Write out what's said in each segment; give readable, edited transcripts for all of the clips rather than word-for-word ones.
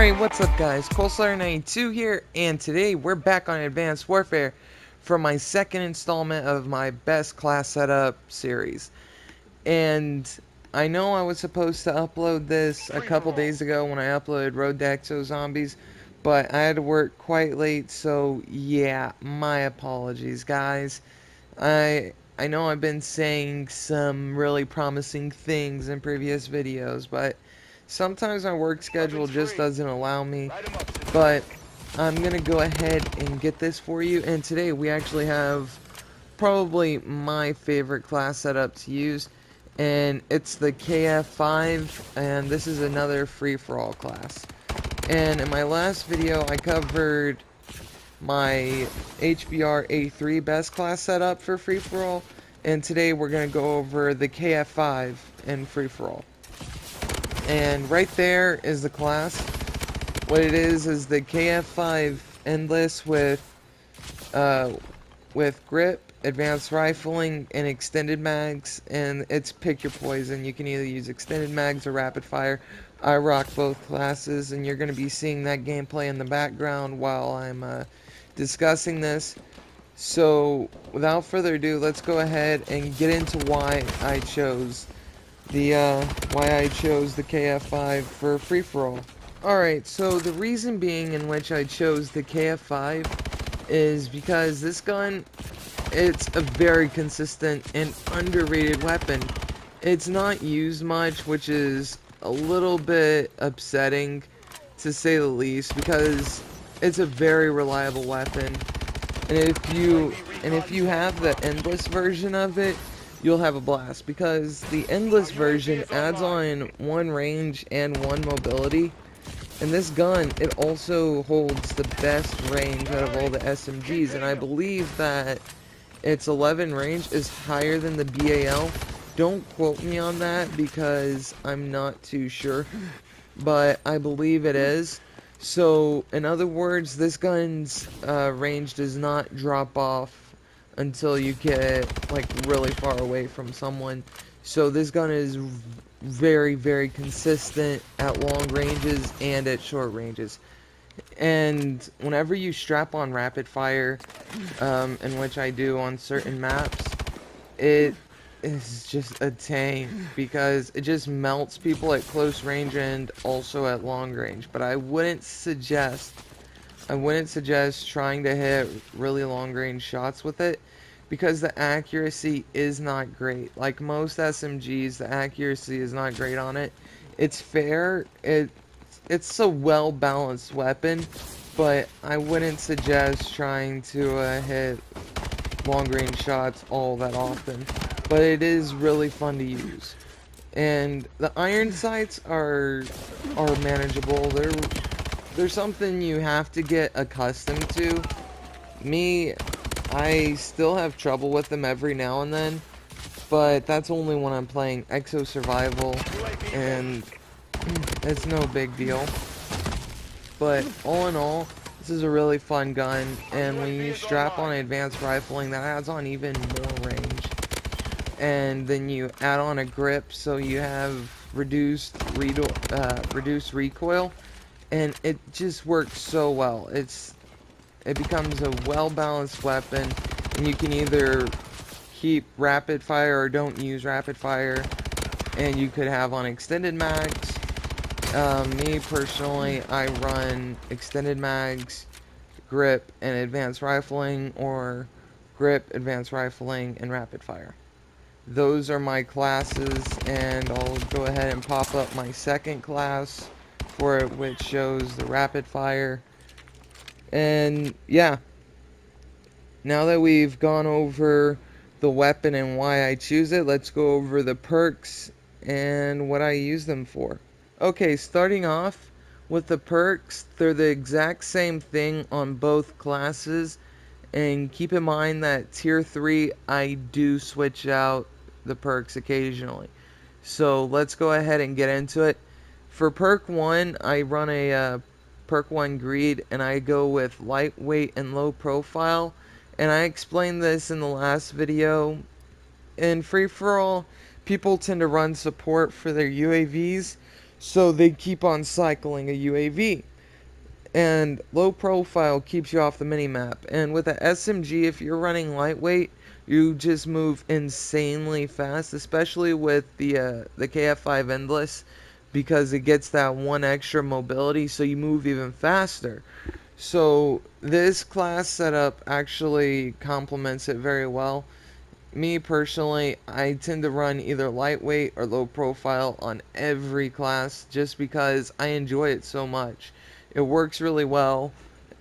Alright, what's up guys? Coleslayer92 here, and today we're back on Advanced Warfare for my second installment of my Best Class Setup series. And I know I was supposed to upload this a couple days ago when I uploaded Road to Exo Zombies, but I had to work quite late, so yeah, my apologies guys. I know I've been saying some really promising things in previous videos, but sometimes my work schedule just doesn't allow me. But I'm gonna go ahead and get this for you, and today we actually have probably my favorite class setup to use, and it's the KF5, and this is another free-for-all class. And in my last video I covered my HBR A3 best class setup for free-for-all, and today we're going to go over the KF5 in free-for-all. And right there is the class. What it is the KF5 endless with grip, advanced rifling, and extended mags, and it's pick your poison. You can either use extended mags or rapid fire. I rock both classes, and you're going to be seeing that gameplay in the background while I'm discussing this. So without further ado, let's go ahead and get into why I chose the KF5 for free-for-all. Alright, so the reason being in which I chose the KF5 is because this gun, it's a very consistent and underrated weapon. It's not used much, which is a little bit upsetting to say the least, because it's a very reliable weapon. And if you have the endless version of it, you'll have a blast, because the endless version adds on 1 range and 1 mobility. And this gun, it also holds the best range out of all the SMGs, and I believe that its 11 range is higher than the BAL. Don't quote me on that because I'm not too sure, but I believe it is. So, in other words, this gun's range does not drop off until you get, like, really far away from someone. So this gun is very, very consistent at long ranges and at short ranges. And whenever you strap on rapid fire, in which I do on certain maps, it is just a tank, because it just melts people at close range and also at long range. But I wouldn't suggest trying to hit really long range shots with it, because the accuracy is not great. Like most SMGs, the accuracy is not great on it. It's fair, it's a well balanced weapon, but I wouldn't suggest trying to hit long range shots all that often. But it is really fun to use. And the iron sights are manageable. They're something you have to get accustomed to. Me, I still have trouble with them every now and then, but that's only when I'm playing Exo Survival, and it's no big deal. But all in all, this is a really fun gun, and when you strap on advanced rifling, that adds on even more range. And then you add on a grip, so you have reduced recoil, and it just works so well. It becomes a well-balanced weapon, and you can either keep rapid fire or don't use rapid fire, and you could have on extended mags. Me personally, I run extended mags, grip, and advanced rifling, or grip, advanced rifling, and rapid fire. Those are my classes, and I'll go ahead and pop up my second class for it, which shows the rapid fire. And yeah, now that we've gone over the weapon and why I choose it, let's go over the perks and what I use them for. Okay, starting off with the perks, they're the exact same thing on both classes, and keep in mind that tier 3 I do switch out the perks occasionally. So let's go ahead and get into it. For perk 1, I run a perk 1 greed, and I go with lightweight and low profile, and I explained this in the last video. In free-for-all, people tend to run support for their UAVs, so they keep on cycling a UAV. And low profile keeps you off the mini-map. And with the SMG, if you're running lightweight, you just move insanely fast, especially with the KF5 Endless, because it gets that one extra mobility, so you move even faster. So this class setup actually complements it very well. Me personally, I tend to run either lightweight or low profile on every class just because I enjoy it so much. It works really well,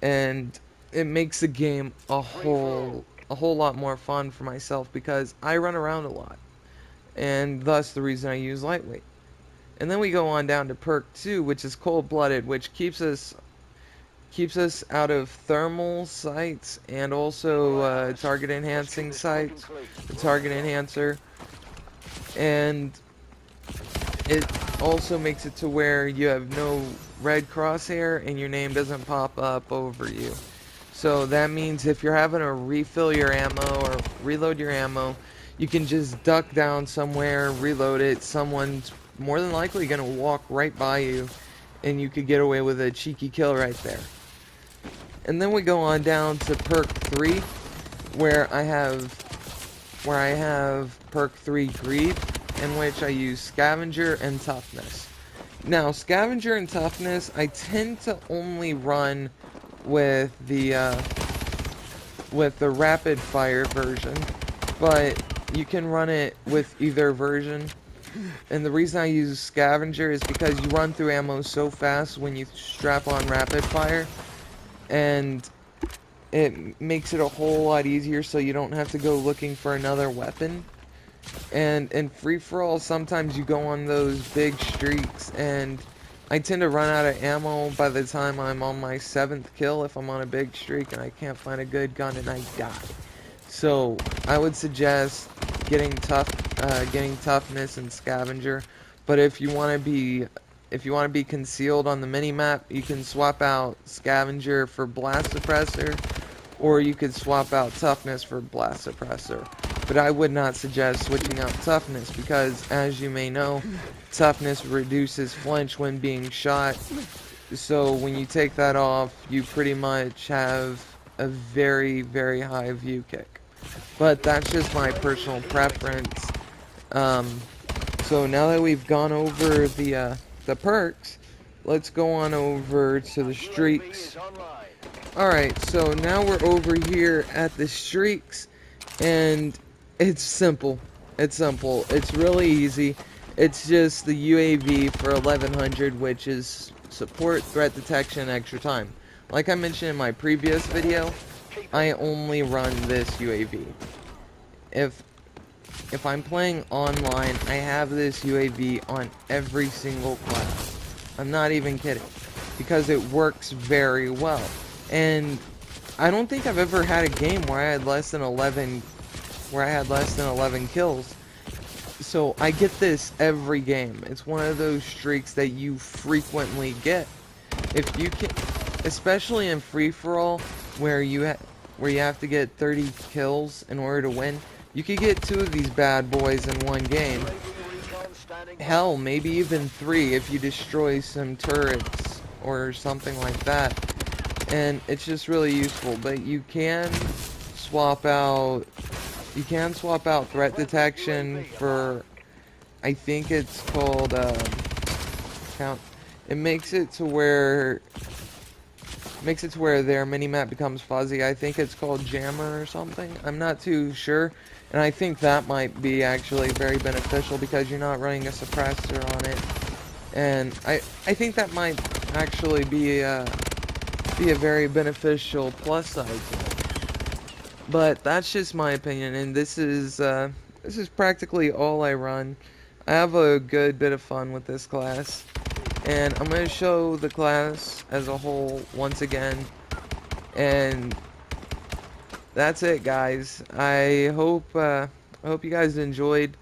and it makes the game a whole lot more fun for myself because I run around a lot, and thus the reason I use lightweight. And then we go on down to perk 2, which is cold-blooded, which keeps us out of thermal sights and also target enhancing sights, the target enhancer, and it also makes it to where you have no red crosshair and your name doesn't pop up over you. So that means if you're having to refill your ammo or reload your ammo, you can just duck down somewhere, reload it. Someone's more than likely going to walk right by you, and you could get away with a cheeky kill right there. And then we go on down to perk 3, where I have perk 3 Greed, in which I use Scavenger and Toughness. Now, Scavenger and Toughness, I tend to only run with the rapid fire version, but you can run it with either version. And the reason I use Scavenger is because you run through ammo so fast when you strap on rapid fire, and it makes it a whole lot easier so you don't have to go looking for another weapon. And in free-for-all, sometimes you go on those big streaks, and I tend to run out of ammo by the time I'm on my 7th kill if I'm on a big streak and I can't find a good gun and I die. So I would suggest getting toughness and scavenger. But if you want to be concealed on the mini map, you can swap out scavenger for blast suppressor, or you could swap out toughness for blast suppressor. But I would not suggest switching out toughness because, as you may know, toughness reduces flinch when being shot. So when you take that off, you pretty much have a very, very high view kick. But that's just my personal preference. So now that we've gone over the perks, let's go on over to the streaks. Alright, so now we're over here at the streaks, and it's simple. It's simple. It's really easy. It's just the UAV for 1100, which is support, threat detection, extra time. Like I mentioned in my previous video, I only run this UAV. If I'm playing online, I have this UAV on every single class. I'm not even kidding, because it works very well. And I don't think I've ever had a game where I had less than 11 kills. So I get this every game. It's one of those streaks that you frequently get. If you can, especially in free-for-all, where you have to get 30 kills in order to win, you could get 2 of these bad boys in one game. Hell, maybe even 3 if you destroy some turrets or something like that. And it's just really useful. But you can swap out threat detection for, I think it's called count. It makes it to where their minimap becomes fuzzy. I think it's called jammer or something. I'm not too sure. And I think that might be actually very beneficial because you're not running a suppressor on it. And I think that might actually be a very beneficial plus side to it. But that's just my opinion, and this is practically all I run. I have a good bit of fun with this class, and I'm going to show the class as a whole once again. And that's it, guys. I hope you guys enjoyed,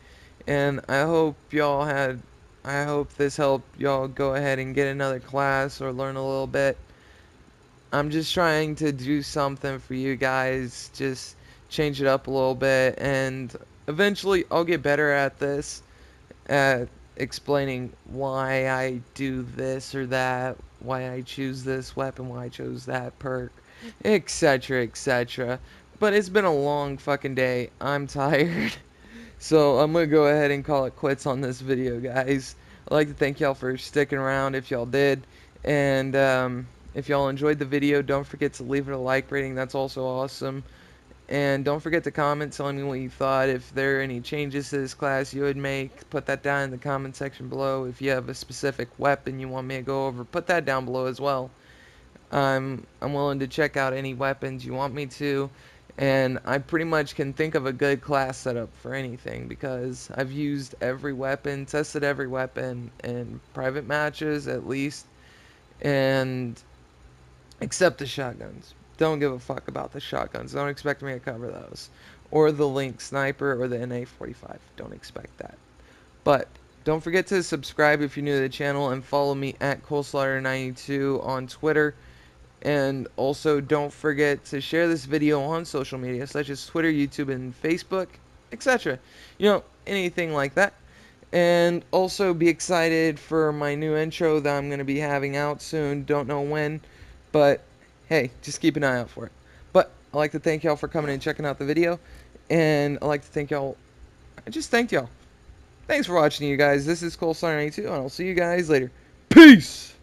and I hope this helped y'all go ahead and get another class or learn a little bit. I'm just trying to do something for you guys, just change it up a little bit, and eventually I'll get better at this, at explaining why I do this or that, why I choose this weapon, why I chose that perk, etc., etc. But it's been a long fucking day. I'm tired. So I'm going to go ahead and call it quits on this video, guys. I'd like to thank y'all for sticking around if y'all did. And if y'all enjoyed the video, don't forget to leave it a like rating. That's also awesome. And don't forget to comment telling me what you thought. If there are any changes to this class you would make, put that down in the comment section below. If you have a specific weapon you want me to go over, put that down below as well. I'm willing to check out any weapons you want me to, and I pretty much can think of a good class setup for anything because I've used every weapon, tested every weapon in private matches at least, and except the shotguns. Don't give a fuck about the shotguns. Don't expect me to cover those. Or the Link Sniper or the NA45. Don't expect that. But don't forget to subscribe if you're new to the channel and follow me at ColeSlaughter92 on Twitter. And also don't forget to share this video on social media such as Twitter, YouTube, and Facebook, etc. You know, anything like that. And also be excited for my new intro that I'm going to be having out soon. Don't know when, but hey, just keep an eye out for it. But I'd like to thank y'all for coming and checking out the video. And I'd like to thank y'all. I just thanked y'all. Thanks for watching, you guys. This is ColeSlaughter92, and I'll see you guys later. Peace!